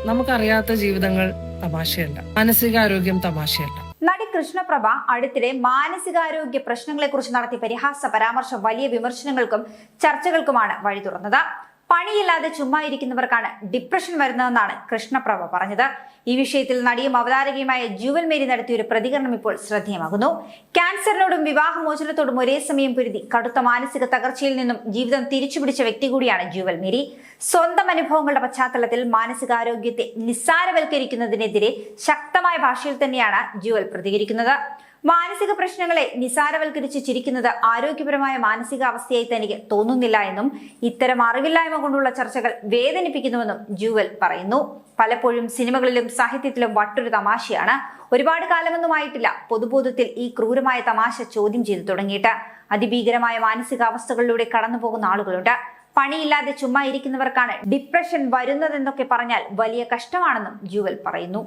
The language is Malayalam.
നമുക്കറിയാത്ത ജീവിതങ്ങൾ തമാശയല്ല, മാനസികാരോഗ്യം തമാശയല്ല. നടി കൃഷ്ണപ്രഭ അടുത്തിടെ മാനസികാരോഗ്യ പ്രശ്നങ്ങളെ കുറിച്ച് നടത്തിയ പരിഹാസ പരാമർശം വലിയ വിമർശനങ്ങൾക്കും ചർച്ചകൾക്കുമാണ് വഴി തുറന്നത്. പണിയില്ലാതെ ചുമ്മാ ഇരിക്കുന്നവർക്കാണ് ഡിപ്രഷൻ വരുന്നതെന്നാണ് കൃഷ്ണപ്രഭ പറഞ്ഞത്. ഈ വിഷയത്തിൽ നടിയും അവതാരകയുമായ ജുവൽ മേരി നടത്തിയ ഒരു പ്രതികരണം ഇപ്പോൾ ശ്രദ്ധേയമാകുന്നു. ക്യാൻസറിനോടും വിവാഹമോചനത്തോടും ഒരേ സമയം പൊരുതി കടുത്ത മാനസിക തകർച്ചയിൽ നിന്നും ജീവിതം തിരിച്ചുപിടിച്ച വ്യക്തി കൂടിയാണ് ജുവൽ മേരി. സ്വന്തം അനുഭവങ്ങളുടെ പശ്ചാത്തലത്തിൽ മാനസികാരോഗ്യത്തെ നിസ്സാരവൽക്കരിക്കുന്നതിനെതിരെ ശക്തമായ ഭാഷയിൽ തന്നെയാണ് ജുവൽ പ്രതികരിക്കുന്നത്. മാനസിക പ്രശ്നങ്ങളെ നിസാരവൽക്കരിച്ച് ചിരിക്കുന്നത് ആരോഗ്യപരമായ മാനസികാവസ്ഥയായി തനിക്ക് തോന്നുന്നില്ല എന്നും ഇത്തരം അറിവില്ലായ്മ കൊണ്ടുള്ള ചർച്ചകൾ വേദനിപ്പിക്കുന്നുവെന്നും ജുവൽ പറയുന്നു. പലപ്പോഴും സിനിമകളിലും സാഹിത്യത്തിലും വട്ടൊരു തമാശയാണ്. ഒരുപാട് കാലമൊന്നുമായിട്ടില്ല പൊതുബോധത്തിൽ ഈ ക്രൂരമായ തമാശ ചോദ്യം ചെയ്തു തുടങ്ങിയിട്ട്. അതിഭീകരമായ മാനസികാവസ്ഥകളിലൂടെ കടന്നുപോകുന്ന ആളുകളുണ്ട്. പണിയില്ലാതെ ചുമ്മാ ഇരിക്കുന്നവർക്കാണ് ഡിപ്രഷൻ വരുന്നതെന്നൊക്കെ പറഞ്ഞാൽ വലിയ കഷ്ടമാണെന്നും ജുവൽ പറയുന്നു.